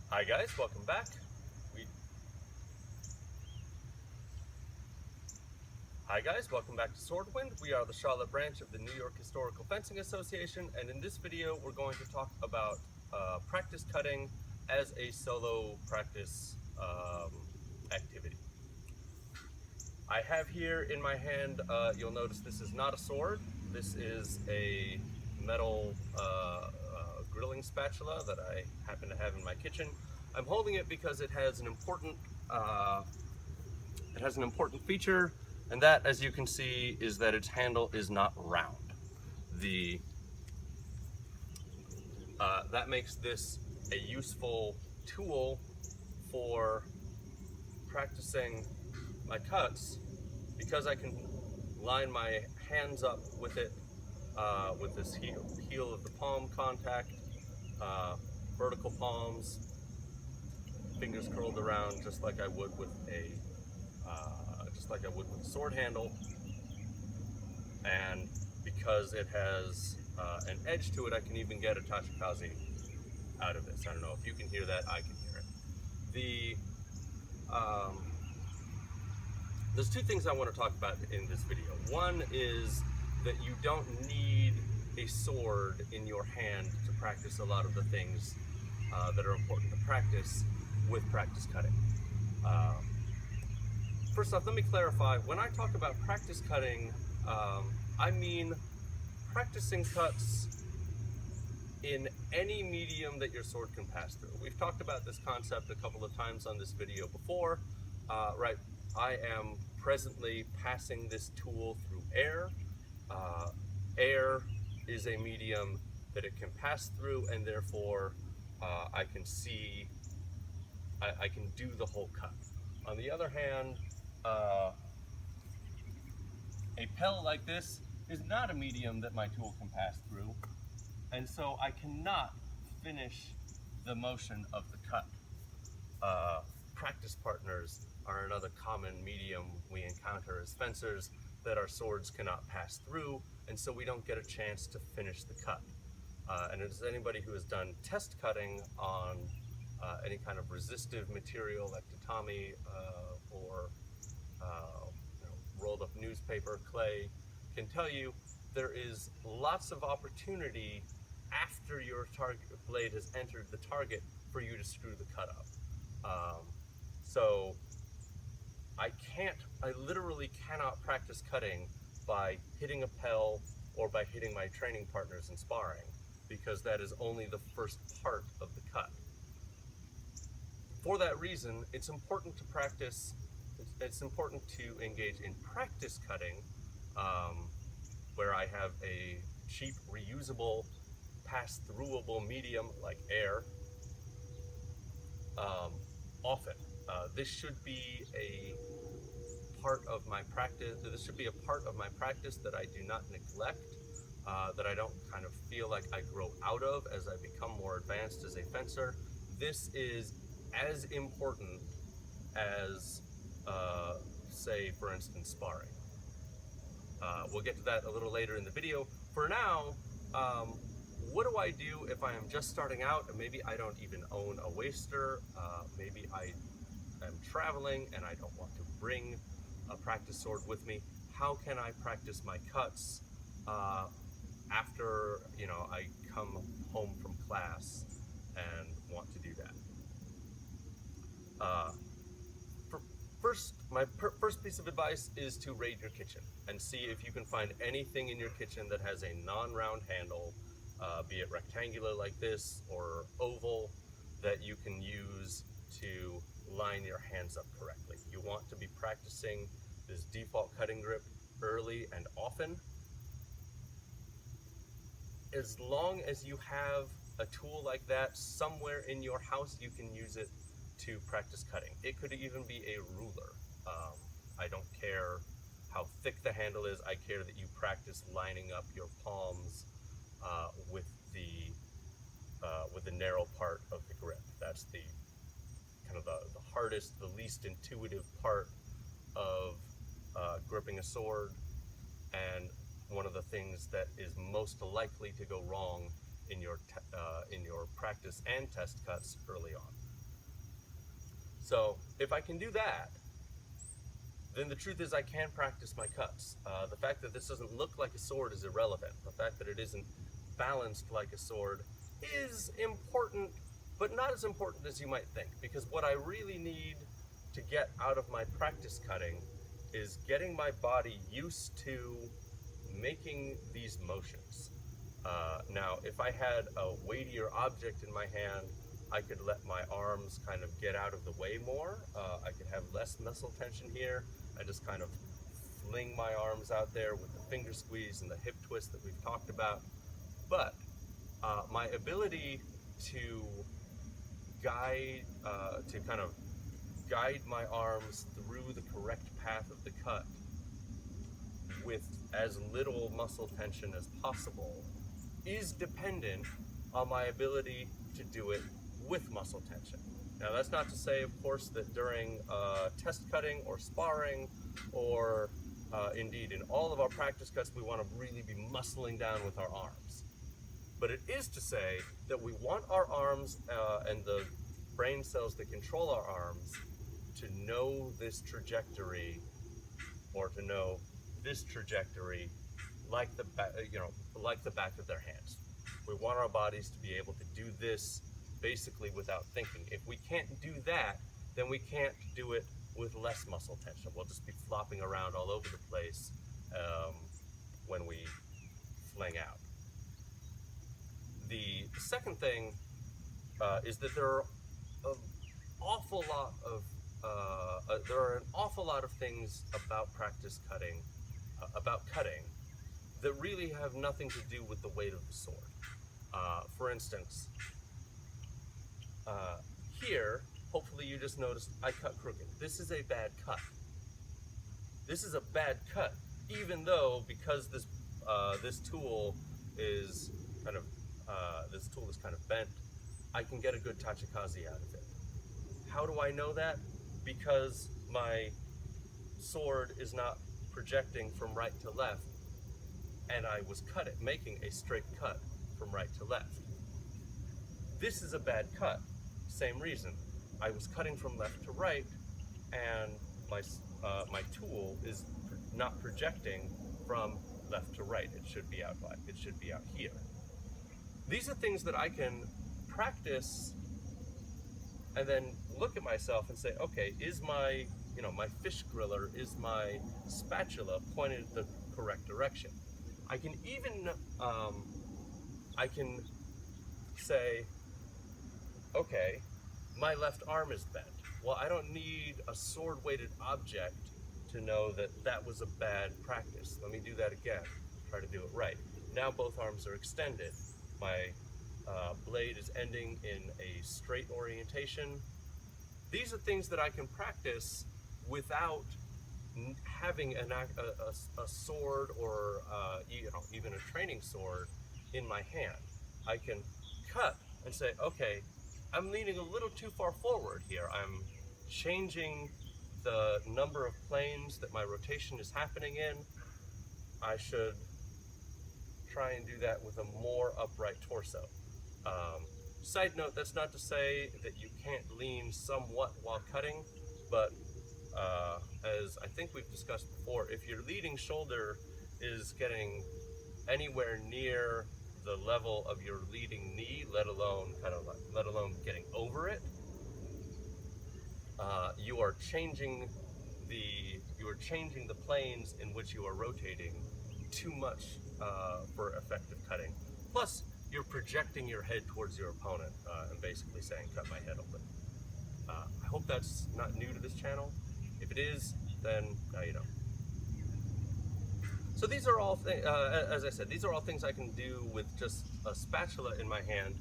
Hi guys, welcome back. We Hi guys, welcome back to Swordwind. We are the Charlotte branch of the New York Historical Fencing Association, and in this video we're going to talk about practice cutting as a solo practice activity. I have here in my hand, you'll notice this is not a sword. This is a metal grilling spatula that I happen to have in my kitchen. I'm holding it because it has an important feature, and that, as you can see, is that its handle is not round. That makes this a useful tool for practicing my cuts because I can line my hands up with it, with this heel of the palm contact, vertical palms, fingers curled around just like I would with a sword handle. And because it has an edge to it, I can even get a tachikaze out of this. I don't know if you can hear that. I can hear it. There's two things I want to talk about in this video. One is that you don't need a sword in your hand to practice a lot of the things that are important to practice with practice cutting. First off, let me clarify. When I talk about practice cutting, I mean practicing cuts in any medium that your sword can pass through. We've talked about this concept a couple of times on this video before, right? I am presently passing this tool through air. Air is a medium that it can pass through, and therefore I can do the whole cut. On the other hand, a pellet like this is not a medium that my tool can pass through, and so I cannot finish the motion of the cut. Practice partners are another common medium we encounter as fencers that our swords cannot pass through, and so we don't get a chance to finish the cut. And as anybody who has done test cutting on any kind of resistive material like tatami or rolled up newspaper, clay, can tell you, there is lots of opportunity after your target blade has entered the target for you to screw the cut up. So I literally cannot practice cutting by hitting a pel or by hitting my training partners in sparring, because that is only the first part of the cut. For that reason, it's important to practice. It's important to engage in practice cutting, where I have a cheap, reusable, pass-throughable medium like air. Often, this should be a part of my practice. This should be a part of my practice that I do not neglect. That I don't kind of feel like I grow out of as I become more advanced as a fencer. This is as important as, say, for instance, sparring. We'll get to that a little later in the video. For now, what do I do if I am just starting out and maybe I don't even own a waster? Maybe I am traveling and I don't want to bring a practice sword with me. How can I practice my cuts after I come home from class and want to do that? My first piece of advice is to raid your kitchen and see if you can find anything in your kitchen that has a non-round handle, be it rectangular like this or oval, that you can use to line your hands up correctly. You want to be practicing this default cutting grip early and often. As long as you have a tool like that somewhere in your house, you can use it to practice cutting. It could even be a ruler. I don't care how thick the handle is. I care that you practice lining up your palms with the narrow part of the grip. That's the kind of the hardest, the least intuitive part of gripping a sword, and one of the things that is most likely to go wrong in your practice and test cuts early on. So if I can do that, then the truth is I can practice my cuts. The fact that this doesn't look like a sword is irrelevant. The fact that it isn't balanced like a sword is important, but not as important as you might think, because what I really need to get out of my practice cutting is getting my body used to making these motions. Now, if I had a weightier object in my hand, I could let my arms kind of get out of the way more. I could have less muscle tension here. I just kind of fling my arms out there with the finger squeeze and the hip twist that we've talked about. But my ability to kind of guide my arms through the correct path of the cut with as little muscle tension as possible is dependent on my ability to do it with muscle tension. Now, that's not to say, of course, that during test cutting or sparring, or indeed in all of our practice cuts, we want to really be muscling down with our arms. But it is to say that we want our arms and the brain cells that control our arms to know this trajectory, or to know this trajectory like the back of their hands. We want our bodies to be able to do this basically without thinking. If we can't do that, then we can't do it with less muscle tension. We'll just be flopping around all over the place when we fling out. The second thing is that there are an awful lot of things about practice cutting, that really have nothing to do with the weight of the sword. For instance, here, hopefully you just noticed I cut crooked. This is a bad cut. This is a bad cut, even though, because this tool is kind of bent, I can get a good tachikaze out of it. How do I know that? Because my sword is not projecting from right to left, and I was making a straight cut from right to left. This is a bad cut. Same reason. I was cutting from left to right, and my tool is not projecting from left to right. It should be out here. These are things that I can practice and then look at myself and say, okay, is my fish griller, is my spatula pointed in the correct direction? I can even, say, okay, my left arm is bent. Well, I don't need a sword-weighted object to know that that was a bad practice. Let me do that again, try to do it right. Now both arms are extended. My blade is ending in a straight orientation. These are things that I can practice without having a sword, or even a training sword in my hand. I can cut and say, okay, I'm leaning a little too far forward here. I'm changing the number of planes that my rotation is happening in. I should try and do that with a more upright torso. Side note, that's not to say that you can't lean somewhat while cutting, but as I think we've discussed before, if your leading shoulder is getting anywhere near the level of your leading knee, let alone getting over it, you are changing the planes in which you are rotating too much for effective cutting. Plus, you're projecting your head towards your opponent and basically saying, cut my head open. I hope that's not new to this channel. If it is, then now you know. So these are all, as I said, these are all things I can do with just a spatula in my hand.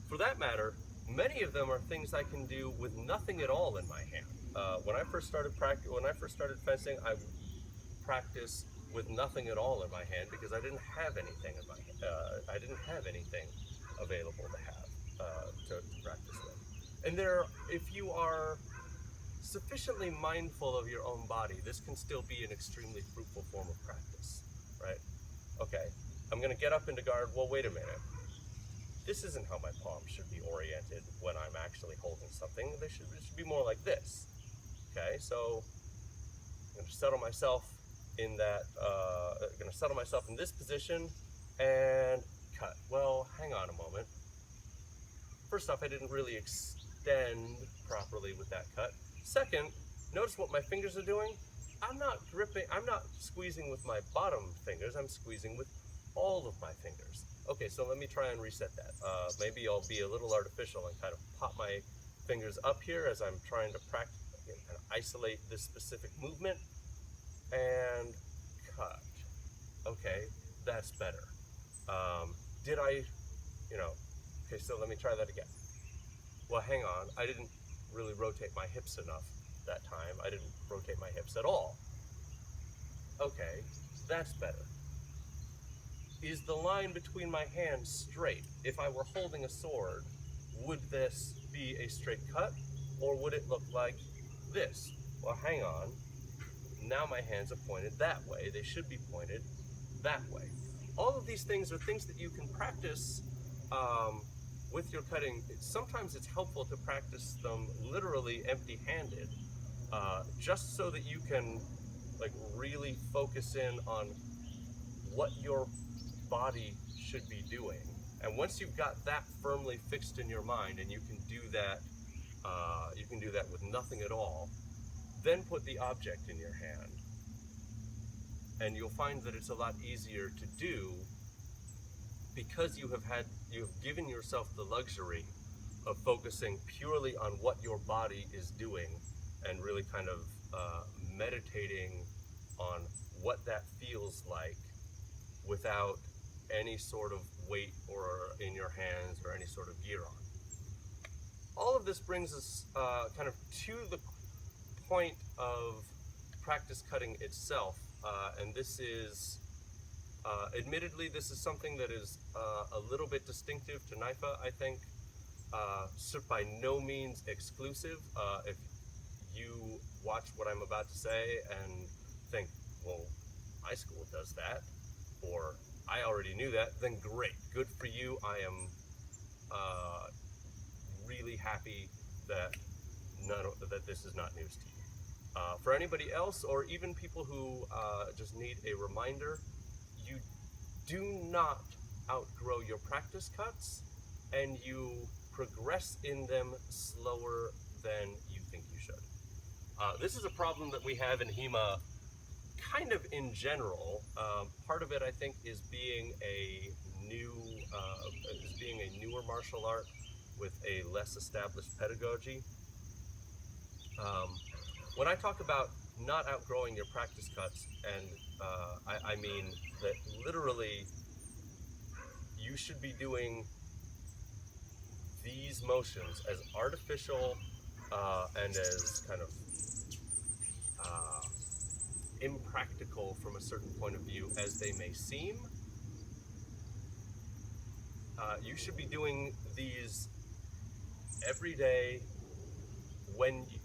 For that matter, many of them are things I can do with nothing at all in my hand. When I first started fencing, I practiced with nothing at all in my hand because I didn't have anything in my hand. I didn't have anything available to have to practice with. And if you are sufficiently mindful of your own body, this can still be an extremely fruitful form of practice, right? Okay, I'm gonna get up into guard. Well, wait a minute. this isn't how my palm should be oriented when I'm actually holding something. It should be more like this. Okay, so I'm going to settle myself in that, going to settle myself in this position and cut. Well, hang on a moment. First off, I didn't really extend properly with that cut. Second, notice what my fingers are doing. I'm not squeezing with my bottom fingers, I'm squeezing with all of my fingers. Okay, so let me try and reset that. Maybe I'll be a little artificial and kind of pop my fingers up here as I'm trying to practice, kind of isolate this specific movement, and cut. Okay, that's better. Did I, okay, so let me try that again. Well, hang on, I didn't really rotate my hips enough that time. I didn't rotate my hips at all. Okay, that's better. Is the line between my hands straight? If I were holding a sword, would this be a straight cut, or would it look like this? Well, hang on. Now my hands are pointed that way. They should be pointed that way. All of these things are things that you can practice with your cutting. Sometimes it's helpful to practice them literally empty-handed, just so that you can really focus in on what your body should be doing. And once you've got that firmly fixed in your mind, and you can do that with nothing at all, then put the object in your hand, and you'll find that it's a lot easier to do, because you have given yourself the luxury of focusing purely on what your body is doing, and really kind of meditating on what that feels like without any sort of weight or in your hands or any sort of gear on. All of this brings us kind of to the point of practice cutting itself, and this is admittedly, this is something that is a little bit distinctive to NYFA, I think. By no means exclusive. If you watch what I'm about to say and think, well, my school does that, or I already knew that, then great, good for you. I am really happy that this is not news to you. For anybody else, or even people who just need a reminder, you do not outgrow your practice cuts, and you progress in them slower than you think you should. This is a problem that we have in HEMA kind of in general. Part of it, I think, is being a newer martial art with a less established pedagogy. When I talk about not outgrowing your practice cuts, and I mean that literally you should be doing these motions as artificial and as kind of impractical from a certain point of view as they may seem. You should be doing these every day,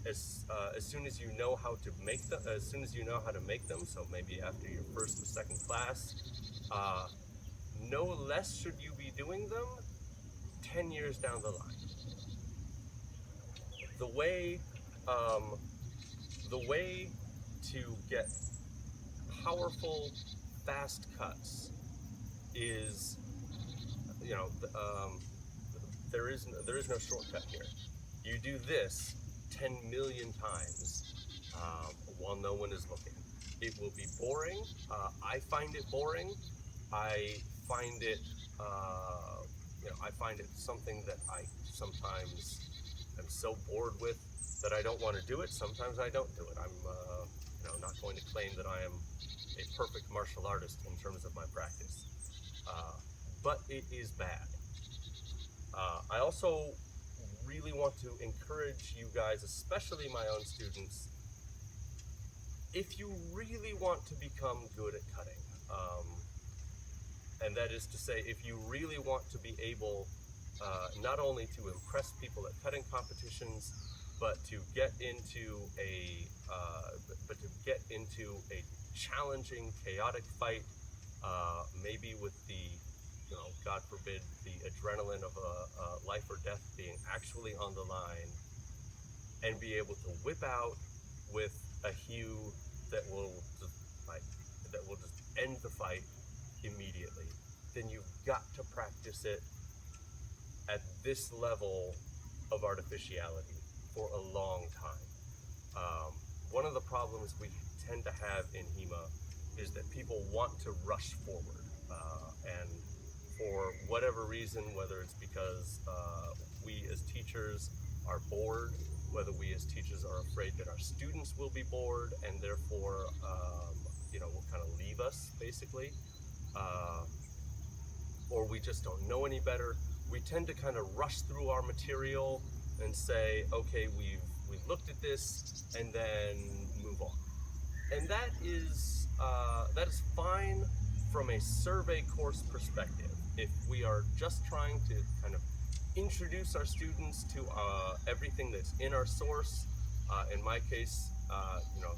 as soon as you know how to make them. As soon as you know how to make them, so maybe after your first or second class. No less should you be doing them 10 years down the line. The way to get powerful, fast cuts is, there is no shortcut here. You do this 10 million times while no one is looking. It will be boring. I find it boring. I find it something that I sometimes am so bored with that I don't want to do it. Sometimes I don't do it. I'm not going to claim that I am a perfect martial artist in terms of my practice, but it is bad. I also really want to encourage you guys, especially my own students, if you really want to become good at cutting, and that is to say, if you really want to be able not only to impress people at cutting competitions, but to get into a challenging, chaotic fight, maybe with the God forbid, the adrenaline of a life or death being actually on the line, and be able to whip out with a hue that will just like that will just end the fight immediately, then you've got to practice it at this level of artificiality for a long time. One of the problems we tend to have in HEMA is that people want to rush forward, and for whatever reason, whether it's because we as teachers are bored, whether we as teachers are afraid that our students will be bored and therefore, will kind of leave us basically, or we just don't know any better, we tend to kind of rush through our material and say, okay, we've looked at this, and then move on. And that is fine from a survey course perspective. If we are just trying to kind of introduce our students to everything that's in our source, in my case,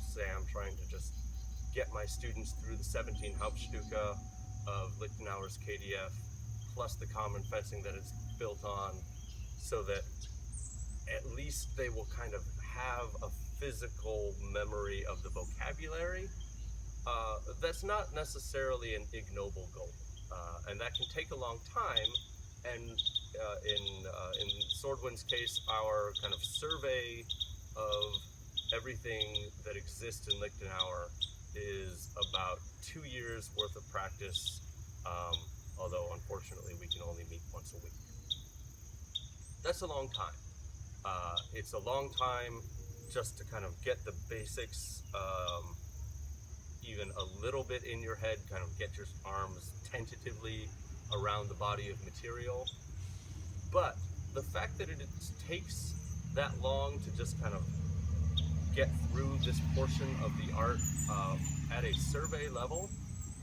say I'm trying to just get my students through the 17 Hauptstücke of Lichtenauer's KDF, plus the common fencing that it's built on, so that at least they will kind of have a physical memory of the vocabulary. That's not necessarily an ignoble goal, and that can take a long time. And in Swordwind's case, our kind of survey of everything that exists in Lichtenauer is about 2 years worth of practice, although unfortunately we can only meet once a week. That's a long time. It's a long time just to kind of get the basics even a little bit in your head, kind of get your arms tentatively around the body of material. But the fact that it takes that long to just kind of get through this portion of the art at a survey level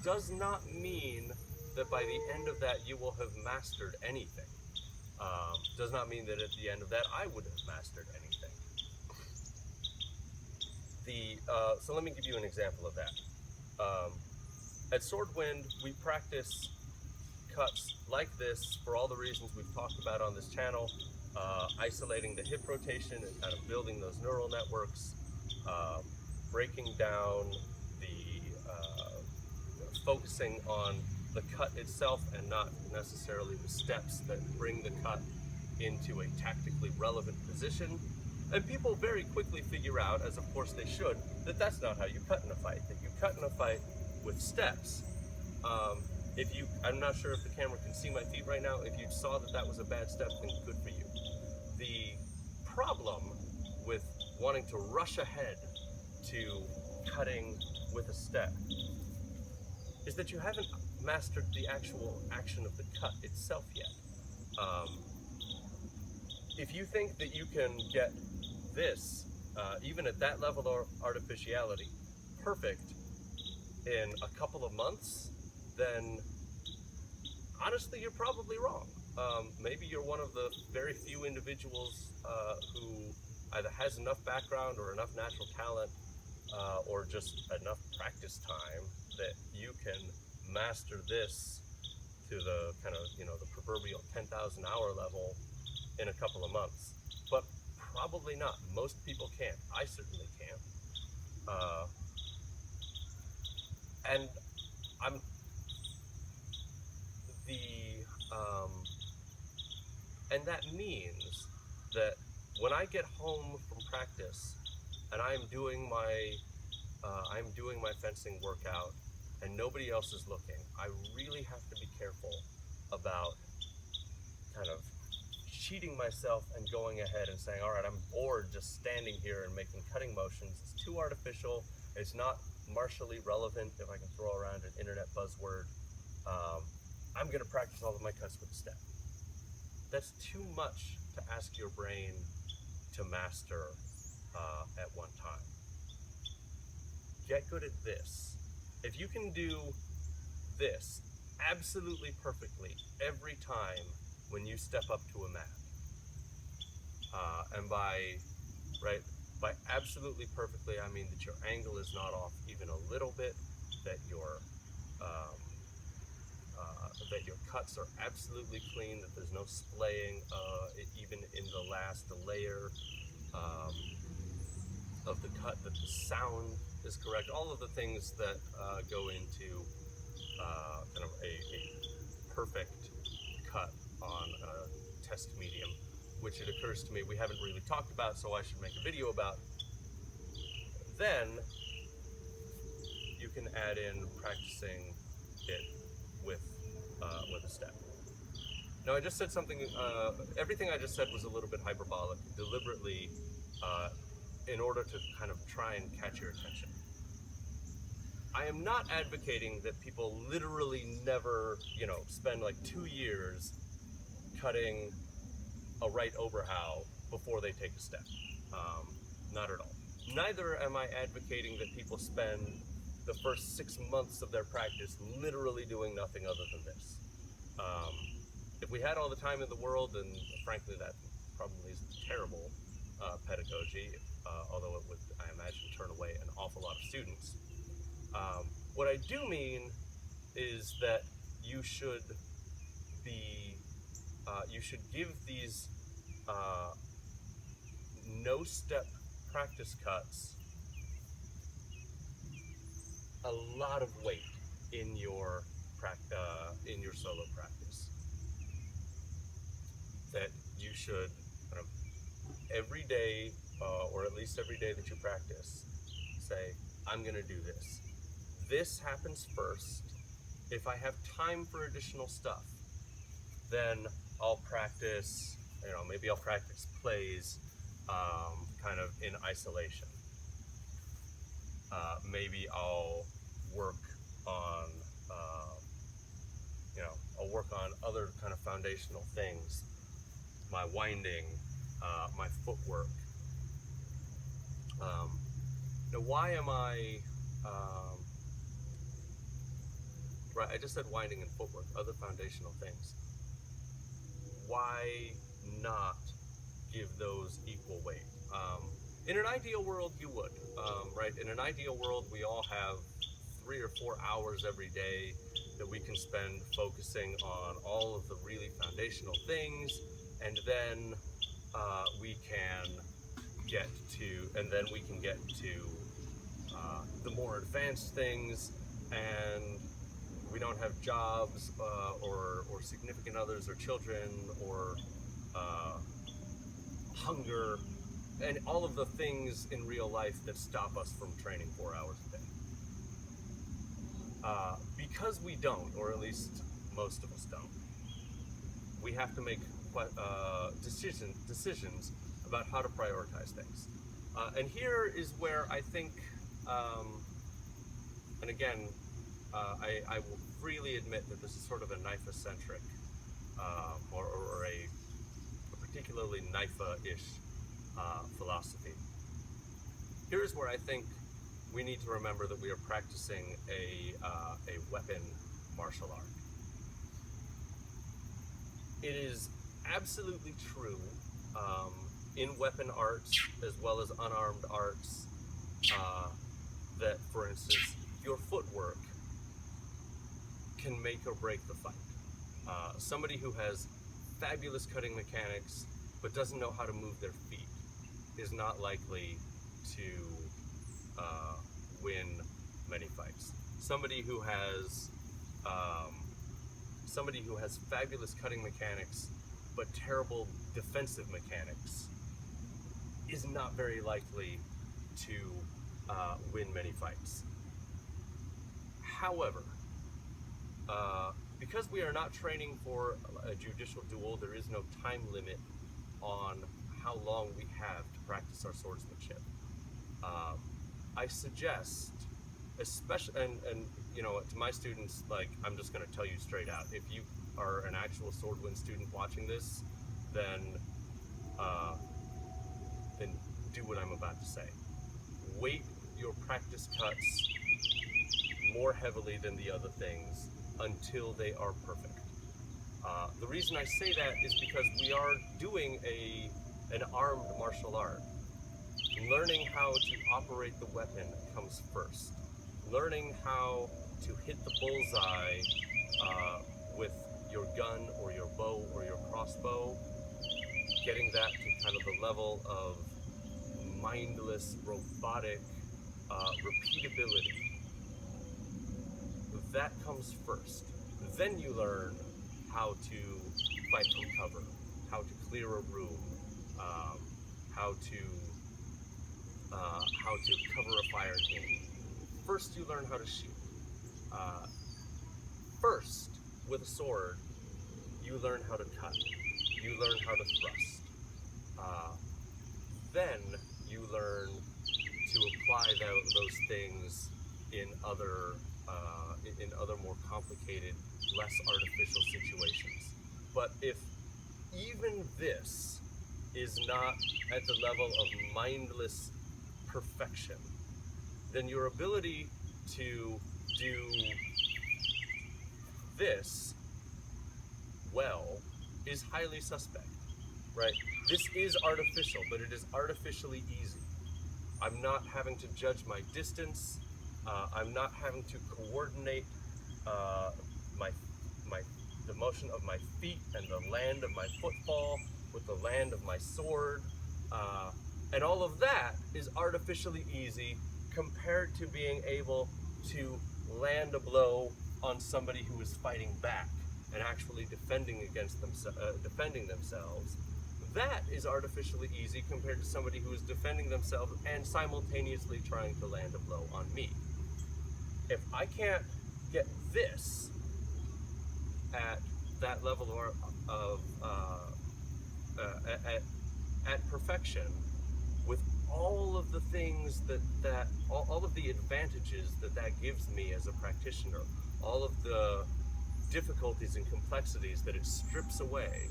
does not mean that by the end of that you will have mastered anything. Does not mean that at the end of that I would have mastered anything. So let me give you an example of that. At Swordwind, we practice cuts like this for all the reasons we've talked about on this channel, isolating the hip rotation and kind of building those neural networks, breaking down focusing on the cut itself and not necessarily the steps that bring the cut into a tactically relevant position. And people very quickly figure out, as of course they should, that that's not how you cut in a fight, that you cut in a fight with steps. I'm not sure if the camera can see my feet right now. If you saw that that was a bad step, then good for you. The problem with wanting to rush ahead to cutting with a step is that you haven't mastered the actual action of the cut itself yet. If you think that you can get this, even at that level of artificiality, perfect in a couple of months, then honestly, you're probably wrong. Maybe you're one of the very few individuals who either has enough background or enough natural talent or just enough practice time that you can master this to the kind of, the proverbial 10,000 hour level in a couple of months. But probably not. Most people can't. I certainly can't. And I'm and that means that when I get home from practice and I'm doing my fencing workout and nobody else is looking, I really have to be careful about kind of cheating myself and going ahead and saying, all right, I'm bored just standing here and making cutting motions. It's too artificial. It's not martially relevant, if I can throw around an internet buzzword. I'm going to practice all of my cuts with a step. That's too much to ask your brain to master at one time. Get good at this. If you can do this absolutely perfectly every time when you step up to a mat, and by absolutely perfectly, I mean that your angle is not off even a little bit, that your cuts are absolutely clean, that there's no splaying, even in the last layer of the cut, that the sound is correct, all of the things that go into kind of a perfect cut on a test medium, which it occurs to me we haven't really talked about, so I should make a video about. Then you can add in practicing it with a step. Now I just said something, everything I just said was a little bit hyperbolic, deliberately, in order to kind of try and catch your attention. I am not advocating that people literally never, spend like 2 years cutting a right Oberhau before they take a step. Not at all. Neither am I advocating that people spend the first 6 months of their practice literally doing nothing other than this. If we had all the time in the world, then frankly that probably is terrible pedagogy, although it would, I imagine, turn away an awful lot of students. What I do mean is that you should give these no-step practice cuts a lot of weight in your solo practice. That you should kind of every day, or at least every day that you practice, say, I'm going to do this. This happens first. If I have time for additional stuff, then I'll practice, maybe I'll practice plays kind of in isolation. Maybe I'll work on, other kind of foundational things, my winding, my footwork. Now, why am I, right, I just said winding and footwork, other foundational things. Why not give those equal weight? In an ideal world, you would, right? In an ideal world, we all have 3 or 4 hours every day that we can spend focusing on all of the really foundational things, and then we can get to the more advanced things, and we don't have jobs or significant others or children or hunger and all of the things in real life that stop us from training 4 hours a day. Because we don't, or at least most of us don't, we have to make decisions about how to prioritize things. And here is where I think, and again, I will freely admit that this is sort of a NIFA-centric, or a particularly NIFA-ish philosophy. Here's where I think we need to remember that we are practicing a weapon martial art. It is absolutely true in weapon arts as well as unarmed arts that, for instance, your footwork can make or break the fight. Somebody who has fabulous cutting mechanics but doesn't know how to move their feet is not likely to win many fights. Somebody who has fabulous cutting mechanics but terrible defensive mechanics is not very likely to win many fights. However, because we are not training for a judicial duel, there is no time limit on how long we have to practice our swordsmanship. I suggest, especially, and to my students, like, I'm just going to tell you straight out, if you are an actual Swordwind student watching this, then do what I'm about to say. Weight your practice cuts more heavily than the other things until they are perfect. The reason I say that is because we are doing an armed martial art. Learning how to operate the weapon comes first. Learning how to hit the bullseye with your bow, getting that to kind of the level of mindless, robotic repeatability, that comes first. Then you learn how to fight from cover, how to clear a room, um, how to cover a fire team. First, you learn how to shoot. Uh, First, with a sword, you learn how to cut. You learn how to thrust. Then you learn to apply those things in other more complicated, less artificial situations. But if even this is not at the level of mindless perfection, then your ability to do this well is highly suspect, right? This is artificial, but it is artificially easy. I'm not having to judge my distance. I'm not having to coordinate my the motion of my feet and the land of my footfall with the land of my sword, and all of that is artificially easy compared to being able to land a blow on somebody who is fighting back and actually defending themselves. That is artificially easy compared to somebody who is defending themselves and simultaneously trying to land a blow on me. If I can't get this at that level of at perfection, with all of the things all of the advantages that gives me as a practitioner, all of the difficulties and complexities that it strips away,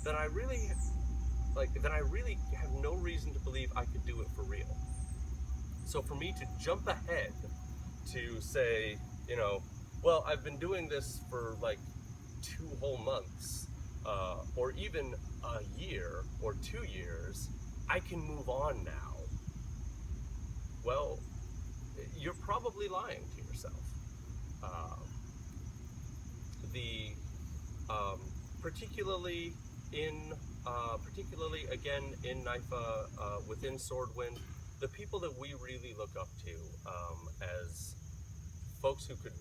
then I really have no reason to believe I could do it for real. So for me to jump ahead to say, well, I've been doing this for like 2 whole months, or even a year or 2 years, I can move on now. Well, you're probably lying to yourself. The particularly again in NIFA, within Swordwind, the people that we really look up to as folks who could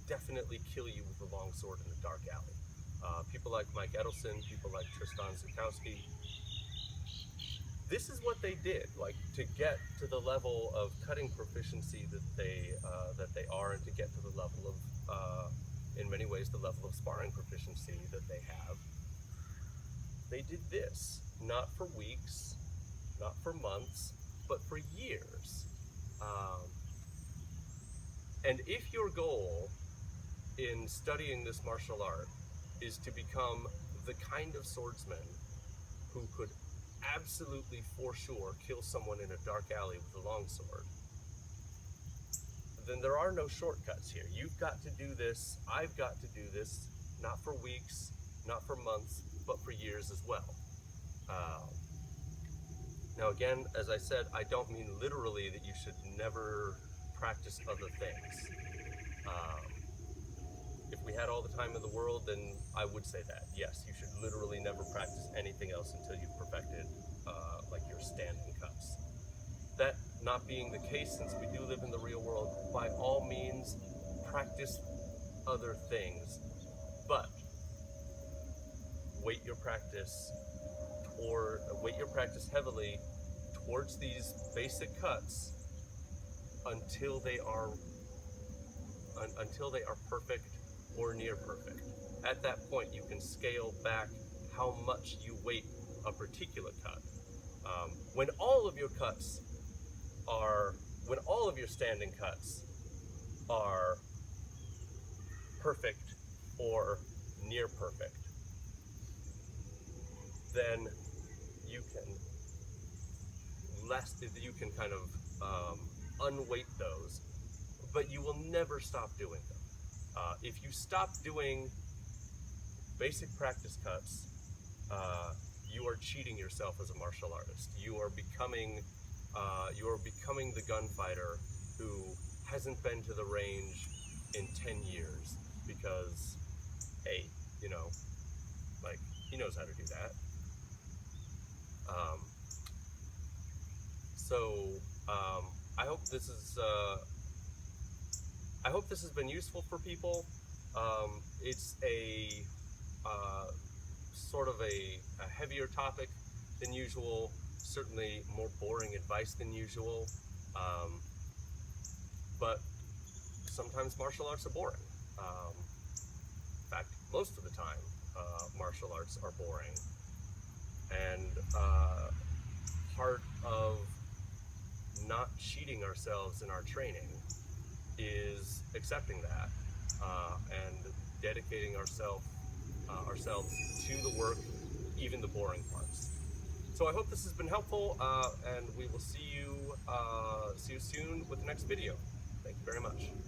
definitely kill you with a long sword in a dark alley. People like Mike Edelson, people like Tristan Zukowski. This is what they did, like to get to the level of cutting proficiency that they are, and to get to the level of, in many ways, the level of sparring proficiency that they have. They did this, not for weeks, not for months, but for years. And if your goal in studying this martial art is to become the kind of swordsman who could absolutely, for sure, kill someone in a dark alley with a longsword, then there are no shortcuts here. You've got to do this, I've got to do this, not for weeks, not for months, but for years as well. Now again, as I said, I don't mean literally that you should never practice other things. If we had all the time in the world, then I would say that. Yes, you should literally never practice anything else until you've perfected like your standing cuts. That not being the case, since we do live in the real world, by all means, practice other things, but weight your practice heavily towards these basic cuts until they are perfect or near perfect. At that point, you can scale back how much you weight a particular cut. When all of your standing cuts are perfect or near perfect, then you can kind of unweight those, but you will never stop doing them. If you stop doing basic practice cuts, you are cheating yourself as a martial artist. You are becoming the gunfighter who hasn't been to the range in 10 years because, hey, like He knows how to do that. So I hope this is I hope this has been useful for people. It's a sort of a heavier topic than usual, certainly more boring advice than usual, but sometimes martial arts are boring. In fact, most of the time, martial arts are boring. And part of not cheating ourselves in our training is accepting that and dedicating ourselves to the work, even the boring parts. So I hope this has been helpful, and we will see you soon with the next video. Thank you very much.